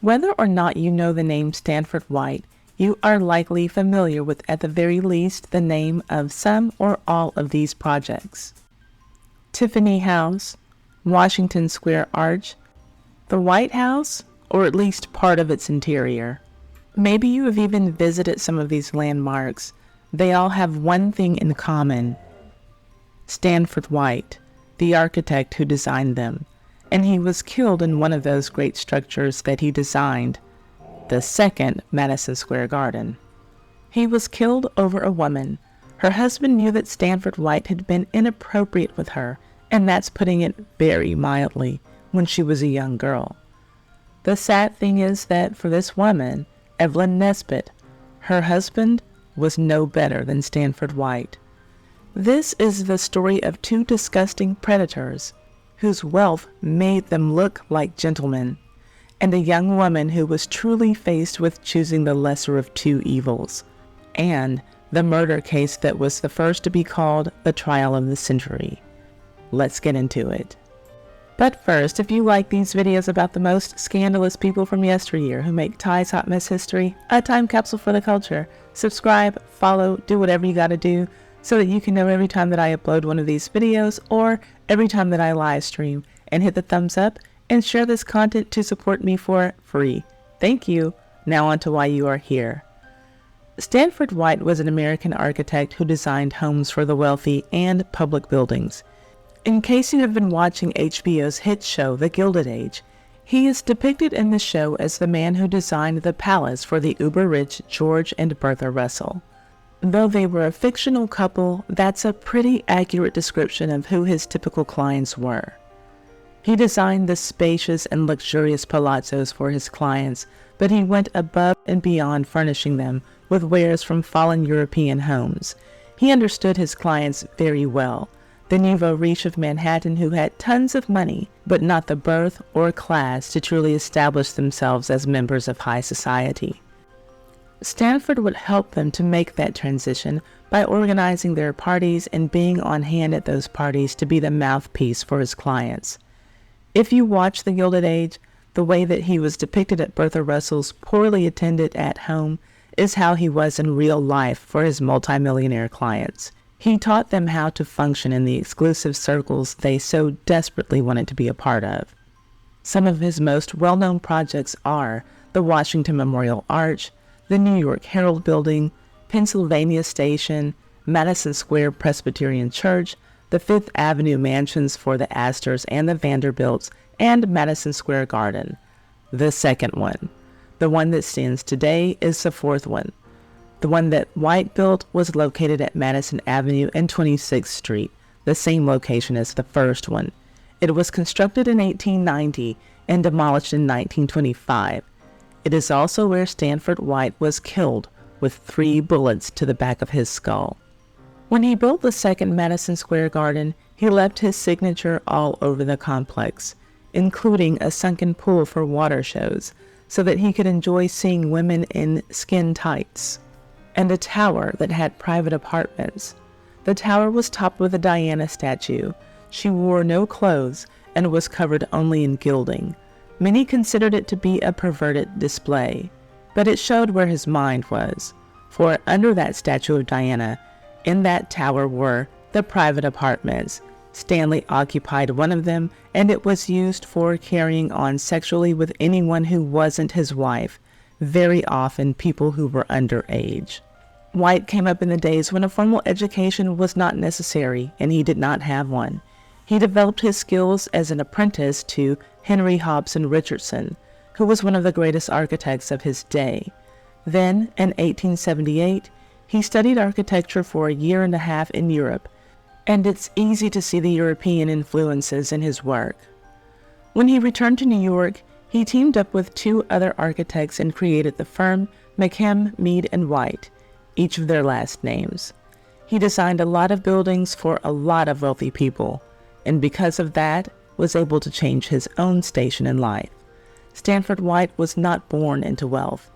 Whether or not you know the name Stanford White, you are likely familiar with, at the very least, the name of some or all of these projects. Tiffany House, Washington Square Arch, the White House, or at least part of its interior. Maybe you have even visited some of these landmarks. They all have one thing in common: Stanford White, the architect who designed them, and he was killed in one of those great structures that he designed, the second Madison Square Garden. He was killed over a woman. Her husband knew that Stanford White had been inappropriate with her, and that's putting it very mildly, when she was a young girl. The sad thing is that for this woman, Evelyn Nesbitt, her husband was no better than Stanford White. This is the story of two disgusting predators whose wealth made them look like gentlemen, and a young woman who was truly faced with choosing the lesser of two evils, and the murder case that was the first to be called the trial of the century. Let's get into it. But first, if you like these videos about the most scandalous people from yesteryear who make Ty's Hot Mess History a time capsule for the culture, subscribe, follow, do whatever you gotta do so that you can know every time that I upload one of these videos or every time that I live stream, and hit the thumbs up and share this content to support me for free. Thank you. Now on to why you are here. Stanford White was an American architect who designed homes for the wealthy and public buildings. In case you have been watching HBO's hit show, The Gilded Age, he is depicted in the show as the man who designed the palace for the uber-rich George and Bertha Russell. Though they were a fictional couple, that's a pretty accurate description of who his typical clients were. He designed the spacious and luxurious palazzos for his clients, but he went above and beyond furnishing them with wares from fallen European homes. He understood his clients very well. The nouveau riche of Manhattan who had tons of money, but not the birth or class to truly establish themselves as members of high society. Stanford would help them to make that transition by organizing their parties and being on hand at those parties to be the mouthpiece for his clients. If you watch The Gilded Age, the way that he was depicted at Bertha Russell's poorly attended at home is how he was in real life for his multimillionaire clients. He taught them how to function in the exclusive circles they so desperately wanted to be a part of. Some of his most well-known projects are the Washington Memorial Arch, the New York Herald Building, Pennsylvania Station, Madison Square Presbyterian Church, the Fifth Avenue mansions for the Astors and the Vanderbilts, and Madison Square Garden. The second one, the one that stands today, is the fourth one. The one that White built was located at Madison Avenue and 26th Street, the same location as the first one. It was constructed in 1890 and demolished in 1925. It is also where Stanford White was killed with 3 bullets to the back of his skull. When he built the second Madison Square Garden, he left his signature all over the complex, including a sunken pool for water shows, so that he could enjoy seeing women in skin tights, and a tower that had private apartments. The tower was topped with a Diana statue. She wore no clothes and was covered only in gilding. Many considered it to be a perverted display, but it showed where his mind was, for under that statue of Diana, in that tower were the private apartments. Stanley occupied one of them, and it was used for carrying on sexually with anyone who wasn't his wife, very often people who were underage. White came up in the days when a formal education was not necessary, and he did not have one. He developed his skills as an apprentice to Henry Hobson Richardson, who was one of the greatest architects of his day. Then, in 1878, he studied architecture for a year and a half in Europe, and it's easy to see the European influences in his work. When he returned to New York, he teamed up with 2 other architects and created the firm McKim, Mead & White, each of their last names. He designed a lot of buildings for a lot of wealthy people, and because of that, was able to change his own station in life. Stanford White was not born into wealth,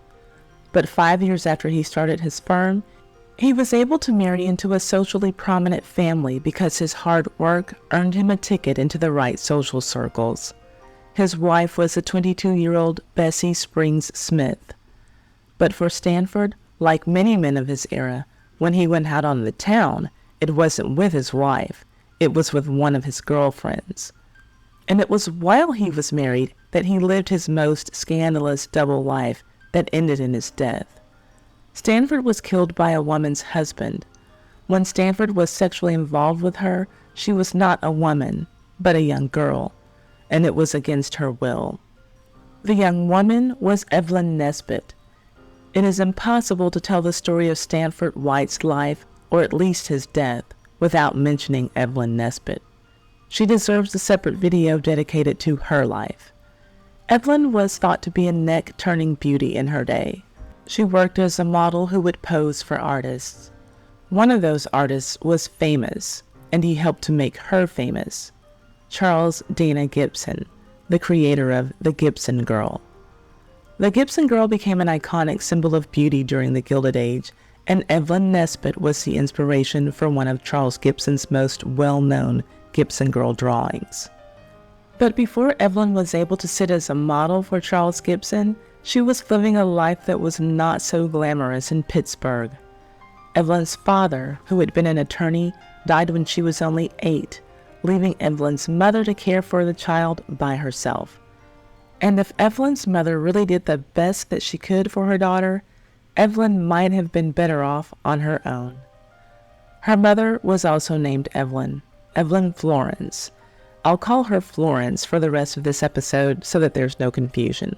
but 5 years after he started his firm, he was able to marry into a socially prominent family because his hard work earned him a ticket into the right social circles. His wife was a 22-year-old Bessie Springs Smith. But for Stanford, like many men of his era, when he went out on the town, it wasn't with his wife. It was with one of his girlfriends. And it was while he was married that he lived his most scandalous double life that ended in his death. Stanford was killed by a woman's husband. When Stanford was sexually involved with her, she was not a woman, but a young girl, and it was against her will. The young woman was Evelyn Nesbit. It is impossible to tell the story of Stanford White's life, or at least his death, without mentioning Evelyn Nesbit. She deserves a separate video dedicated to her life. Evelyn was thought to be a neck-turning beauty in her day. She worked as a model who would pose for artists. One of those artists was famous, and he helped to make her famous. Charles Dana Gibson, the creator of the Gibson Girl. The Gibson Girl became an iconic symbol of beauty during the Gilded Age, and Evelyn Nesbit was the inspiration for one of Charles Gibson's most well-known Gibson Girl drawings. But before Evelyn was able to sit as a model for Charles Gibson, she was living a life that was not so glamorous in Pittsburgh. Evelyn's father, who had been an attorney, died when she was only 8, leaving Evelyn's mother to care for the child by herself. And if Evelyn's mother really did the best that she could for her daughter, Evelyn might have been better off on her own. Her mother was also named Evelyn Florence. I'll call her Florence for the rest of this episode so that there's no confusion.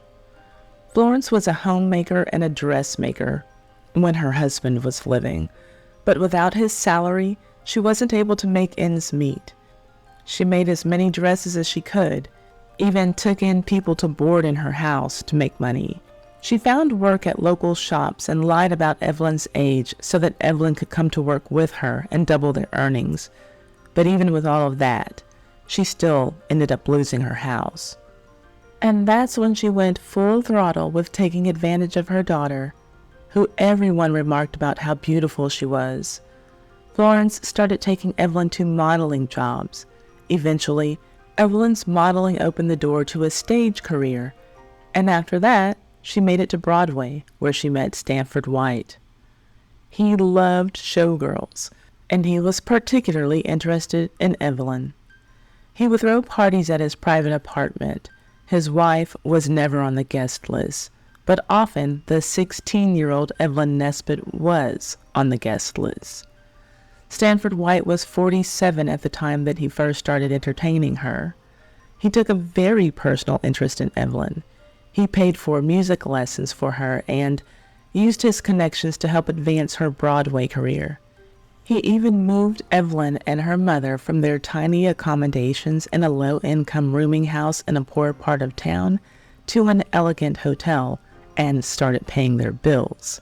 Florence was a homemaker and a dressmaker when her husband was living, but without his salary, she wasn't able to make ends meet. She made as many dresses as she could, even took in people to board in her house to make money. She found work at local shops and lied about Evelyn's age so that Evelyn could come to work with her and double their earnings. But even with all of that, she still ended up losing her house. And that's when she went full throttle with taking advantage of her daughter, who everyone remarked about how beautiful she was. Florence started taking Evelyn to modeling jobs. Eventually, Evelyn's modeling opened the door to a stage career, and after that, she made it to Broadway, where she met Stanford White. He loved showgirls, and he was particularly interested in Evelyn. He would throw parties at his private apartment. His wife was never on the guest list, but often the 16-year-old Evelyn Nesbit was on the guest list. Stanford White was 47 at the time that he first started entertaining her. He took a very personal interest in Evelyn. He paid for music lessons for her and used his connections to help advance her Broadway career. He even moved Evelyn and her mother from their tiny accommodations in a low-income rooming house in a poor part of town to an elegant hotel and started paying their bills.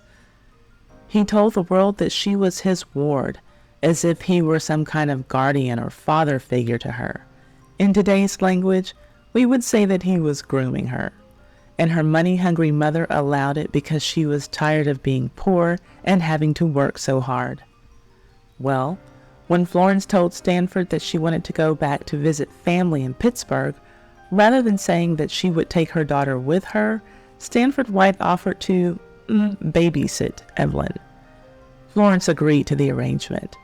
He told the world that she was his ward, as if he were some kind of guardian or father figure to her. In today's language, we would say that he was grooming her. And her money-hungry mother allowed it because she was tired of being poor and having to work so hard. Well, when Florence told Stanford that she wanted to go back to visit family in Pittsburgh, rather than saying that she would take her daughter with her, Stanford White offered to babysit Evelyn. Florence agreed to the arrangement.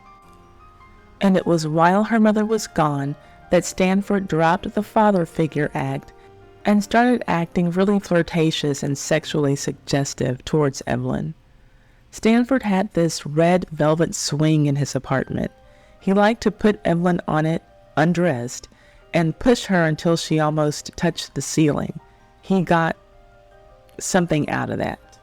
And it was while her mother was gone that Stanford dropped the father figure act and started acting really flirtatious and sexually suggestive towards Evelyn. Stanford had this red velvet swing in his apartment. He liked to put Evelyn on it, undressed, and push her until she almost touched the ceiling. He got something out of that.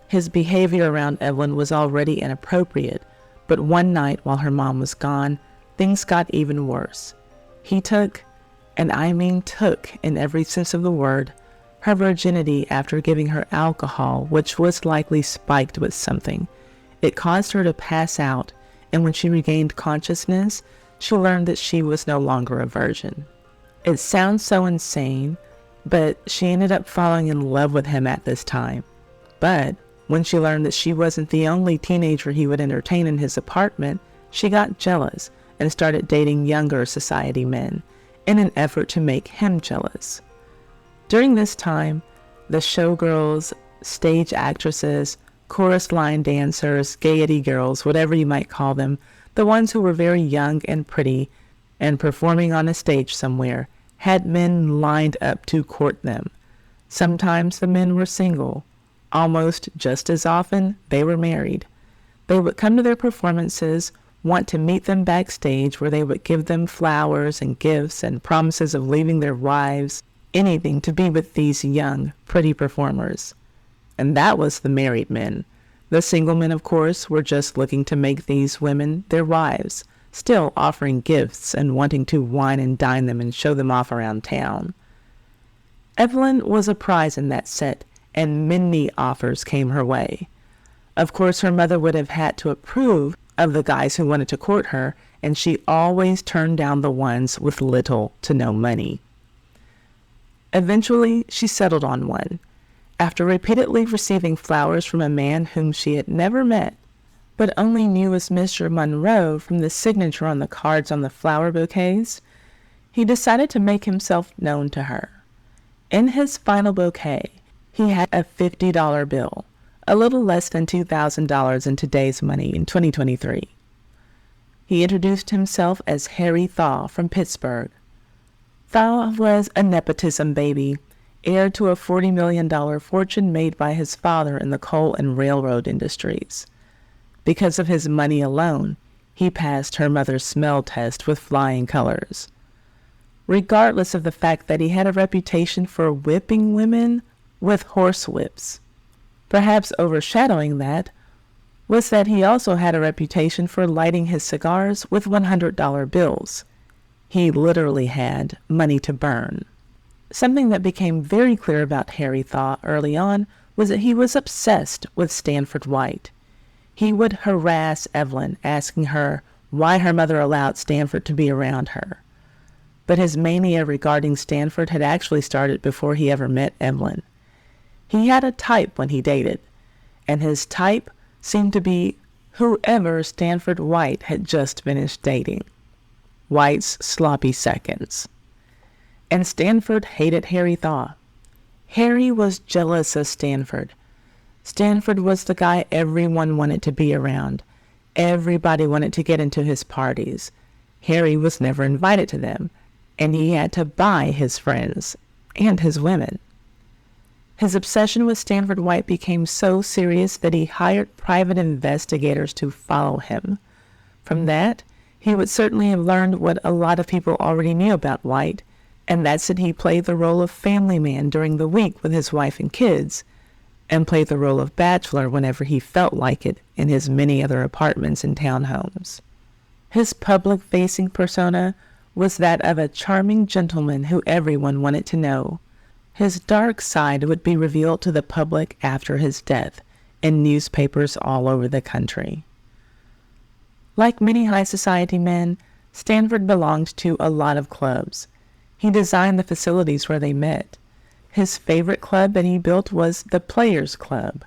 His behavior around Evelyn was already inappropriate, but one night while her mom was gone, things got even worse. He took, and I mean took in every sense of the word, her virginity after giving her alcohol, which was likely spiked with something. It caused her to pass out, and when she regained consciousness, she learned that she was no longer a virgin. It sounds so insane, but she ended up falling in love with him at this time. But when she learned that she wasn't the only teenager he would entertain in his apartment, she got jealous and started dating younger society men in an effort to make him jealous. During this time, the showgirls, stage actresses, chorus line dancers, gaiety girls, whatever you might call them, the ones who were very young and pretty and performing on a stage somewhere, had men lined up to court them. Sometimes the men were single. Almost just as often, they were married. They would come to their performances, want to meet them backstage where they would give them flowers and gifts and promises of leaving their wives, anything to be with these young, pretty performers. And that was the married men. The single men, of course, were just looking to make these women their wives, still offering gifts and wanting to wine and dine them and show them off around town. Evelyn was a prize in that set, and many offers came her way. Of course, her mother would have had to approve of the guys who wanted to court her, and she always turned down the ones with little to no money. Eventually, she settled on one. After repeatedly receiving flowers from a man whom she had never met, but only knew as Mr. Monroe from the signature on the cards on the flower bouquets, he decided to make himself known to her. In his final bouquet, he had a $50 bill, a little less than $2,000 in today's money in 2023. He introduced himself as Harry Thaw from Pittsburgh. Thaw was a nepotism baby, heir to a $40 million fortune made by his father in the coal and railroad industries. Because of his money alone, he passed her mother's smell test with flying colors. Regardless of the fact that he had a reputation for whipping women with horse whips. Perhaps overshadowing that was that he also had a reputation for lighting his cigars with $100 bills. He literally had money to burn. Something that became very clear about Harry Thaw early on was that he was obsessed with Stanford White. He would harass Evelyn, asking her why her mother allowed Stanford to be around her. But his mania regarding Stanford had actually started before he ever met Evelyn. He had a type when he dated, and his type seemed to be whoever Stanford White had just finished dating. White's sloppy seconds. And Stanford hated Harry Thaw. Harry was jealous of Stanford. Stanford was the guy everyone wanted to be around. Everybody wanted to get into his parties. Harry was never invited to them, and he had to buy his friends and his women. His obsession with Stanford White became so serious that he hired private investigators to follow him. From that, he would certainly have learned what a lot of people already knew about White, and that's that he played the role of family man during the week with his wife and kids, and played the role of bachelor whenever he felt like it in his many other apartments and townhomes. His public-facing persona was that of a charming gentleman who everyone wanted to know. His dark side would be revealed to the public after his death in newspapers all over the country. Like many high society men, Stanford belonged to a lot of clubs. He designed the facilities where they met. His favorite club that he built was the Players Club.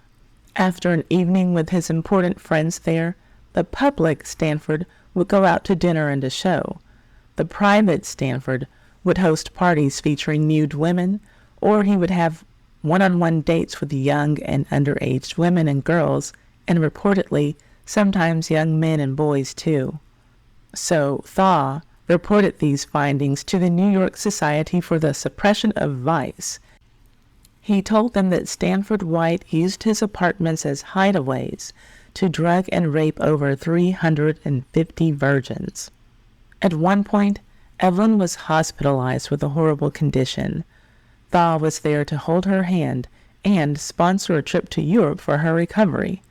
After an evening with his important friends there, the public Stanford would go out to dinner and a show. The private Stanford would host parties featuring nude women, or he would have one-on-one dates with young and underage women and girls, and reportedly, sometimes young men and boys too. So Thaw reported these findings to the New York Society for the Suppression of Vice. He told them that Stanford White used his apartments as hideaways to drug and rape over 350 virgins. At one point, Evelyn was hospitalized with a horrible condition. Thaw was there to hold her hand and sponsor a trip to Europe for her recovery.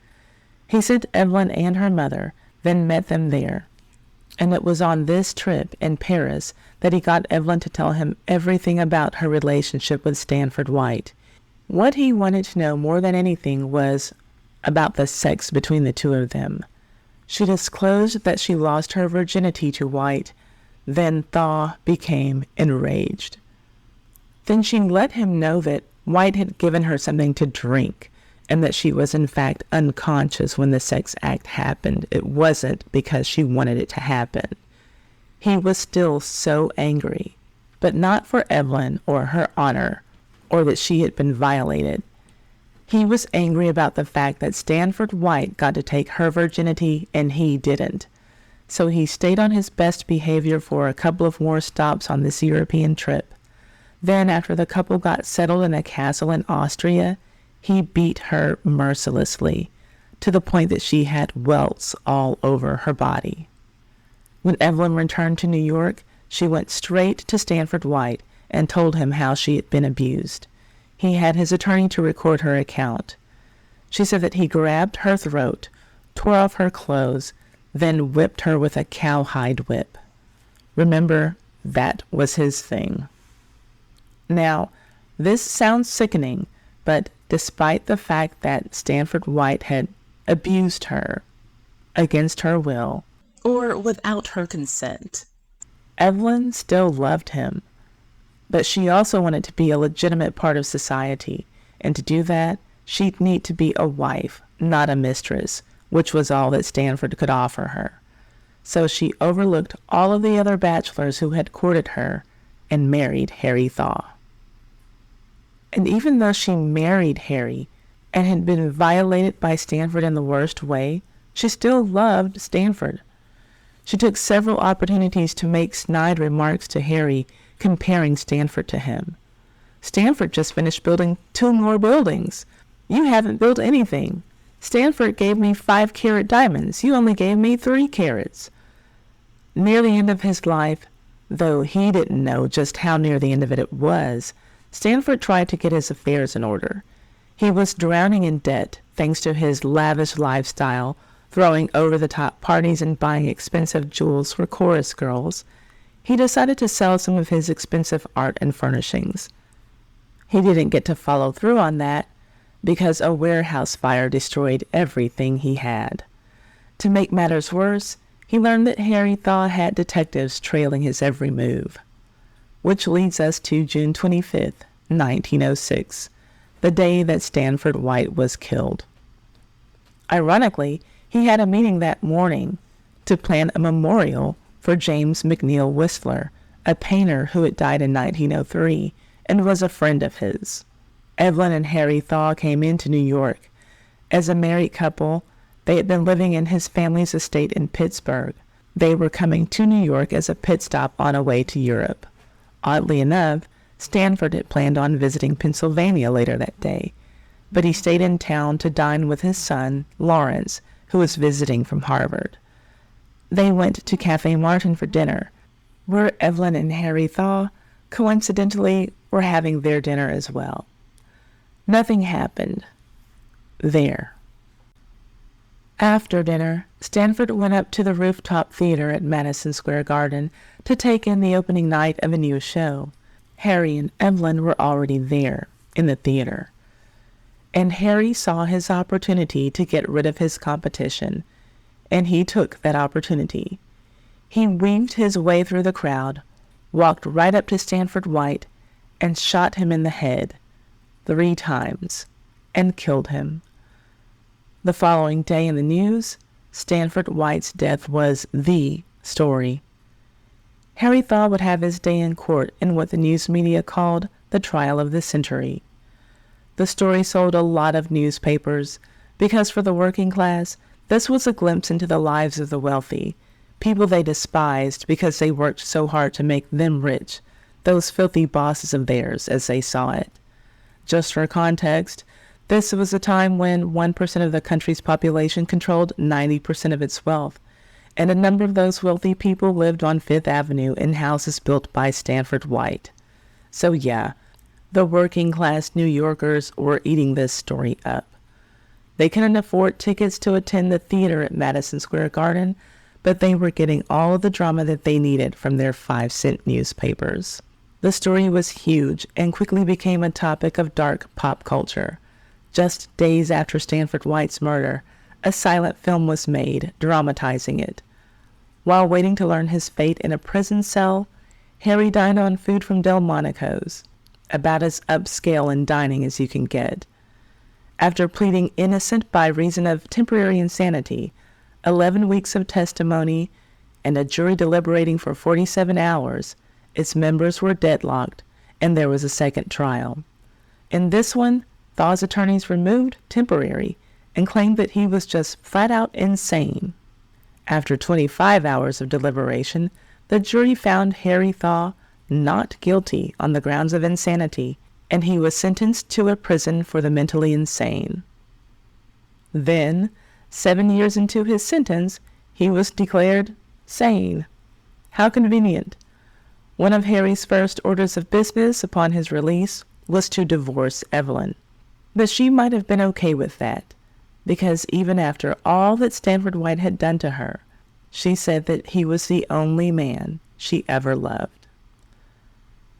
He sent Evelyn and her mother, then met them there. And it was on this trip in Paris that he got Evelyn to tell him everything about her relationship with Stanford White. What he wanted to know more than anything was about the sex between the two of them. She disclosed that she lost her virginity to White. Then Thaw became enraged. Then she let him know that White had given her something to drink, and that she was in fact unconscious when the sex act happened. It wasn't because she wanted it to happen. He was still so angry, but not for Evelyn or her honor or that she had been violated. He was angry about the fact that Stanford White got to take her virginity and he didn't. So he stayed on his best behavior for a couple of more stops on this European trip. Then, after the couple got settled in a castle in Austria, he beat her mercilessly, to the point that she had welts all over her body. When Evelyn returned to New York, she went straight to Stanford White and told him how she had been abused. He had his attorney to record her account. She said that he grabbed her throat, tore off her clothes, then whipped her with a cowhide whip. Remember, that was his thing. Now, this sounds sickening, but despite the fact that Stanford White had abused her against her will, or without her consent, Evelyn still loved him. But she also wanted to be a legitimate part of society, and to do that, she'd need to be a wife, not a mistress, which was all that Stanford could offer her. So she overlooked all of the other bachelors who had courted her and married Harry Thaw. And even though she married Harry and had been violated by Stanford in the worst way, she still loved Stanford. She took several opportunities to make snide remarks to Harry, comparing Stanford to him. Stanford just finished building 2 more buildings. You haven't built anything. Stanford gave me 5-carat diamonds. You only gave me 3 carats. Near the end of his life, though he didn't know just how near the end of it was, Stanford tried to get his affairs in order. He was drowning in debt thanks to his lavish lifestyle, throwing over-the-top parties and buying expensive jewels for chorus girls. He decided to sell some of his expensive art and furnishings. He didn't get to follow through on that because a warehouse fire destroyed everything he had. To make matters worse, he learned that Harry Thaw had detectives trailing his every move. Which leads us to June 25th, 1906, the day that Stanford White was killed. Ironically, he had a meeting that morning to plan a memorial for James McNeill Whistler, a painter who had died in 1903 and was a friend of his. Evelyn and Harry Thaw came into New York. As a married couple, they had been living in his family's estate in Pittsburgh. They were coming to New York as a pit stop on a way to Europe. Oddly enough, Stanford had planned on visiting Pennsylvania later that day, but he stayed in town to dine with his son, Lawrence, who was visiting from Harvard. They went to Cafe Martin for dinner, where Evelyn and Harry Thaw, coincidentally, were having their dinner as well. Nothing happened there. After dinner, Stanford went up to the rooftop theater at Madison Square Garden to take in the opening night of a new show. Harry and Evelyn were already there, in the theater. And Harry saw his opportunity to get rid of his competition, and he took that opportunity. He weaved his way through the crowd, walked right up to Stanford White, and shot him in the head 3 times, and killed him. The following day in the news, Stanford White's death was the story. Harry Thaw would have his day in court in what the news media called the trial of the century. The story sold a lot of newspapers because for the working class, this was a glimpse into the lives of the wealthy, people they despised because they worked so hard to make them rich, those filthy bosses of theirs as they saw it. Just for context, this was a time when 1% of the country's population controlled 90% of its wealth, and a number of those wealthy people lived on Fifth Avenue in houses built by Stanford White. So yeah, the working class New Yorkers were eating this story up. They couldn't afford tickets to attend the theater at Madison Square Garden, but they were getting all of the drama that they needed from their 5-cent newspapers. The story was huge and quickly became a topic of dark pop culture. Just days after Stanford White's murder, a silent film was made, dramatizing it. While waiting to learn his fate in a prison cell, Harry dined on food from Delmonico's, about as upscale in dining as you can get. After pleading innocent by reason of temporary insanity, 11 weeks of testimony, and a jury deliberating for 47 hours, its members were deadlocked, and there was a second trial. In this one, Thaw's attorneys removed temporary and claimed that he was just flat out insane. After 25 hours of deliberation, the jury found Harry Thaw not guilty on the grounds of insanity, and he was sentenced to a prison for the mentally insane. Then, 7 years into his sentence, he was declared sane. How convenient. One of Harry's first orders of business upon his release was to divorce Evelyn. But she might have been okay with that, because even after all that Stanford White had done to her, she said that he was the only man she ever loved.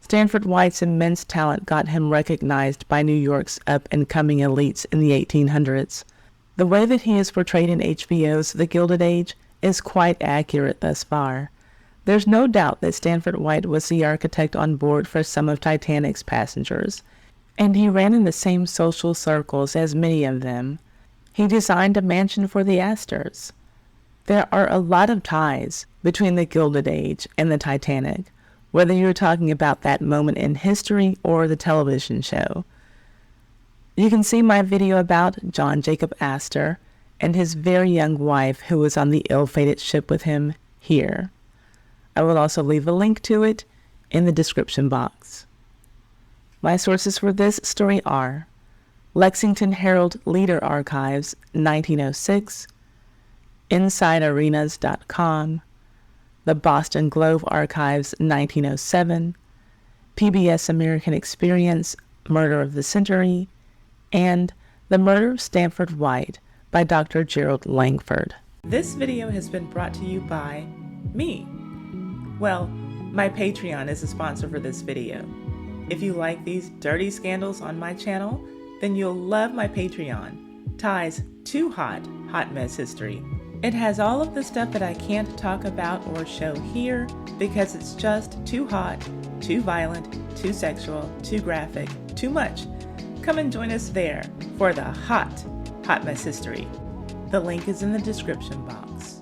Stanford White's immense talent got him recognized by New York's up-and-coming elites in the 1800s. The way that he is portrayed in HBO's The Gilded Age is quite accurate thus far. There's no doubt that Stanford White was the architect on board for some of Titanic's passengers, and he ran in the same social circles as many of them. He designed a mansion for the Astors. There are a lot of ties between the Gilded Age and the Titanic, whether you're talking about that moment in history or the television show. You can see my video about John Jacob Astor and his very young wife who was on the ill-fated ship with him here. I will also leave a link to it in the description box. My sources for this story are Lexington Herald Leader Archives, 1906, InsideArenas.com, the Boston Globe Archives, 1907, PBS American Experience, Murder of the Century, and The Murder of Stanford White by Dr. Gerald Langford. This video has been brought to you by me. Well, my Patreon is a sponsor for this video. If you like these dirty scandals on my channel, then you'll love my Patreon, Ty's Too Hot Hot Mess History. It has all of the stuff that I can't talk about or show here because it's just too hot, too violent, too sexual, too graphic, too much. Come and join us there for the hot Hot Mess History. The link is in the description box.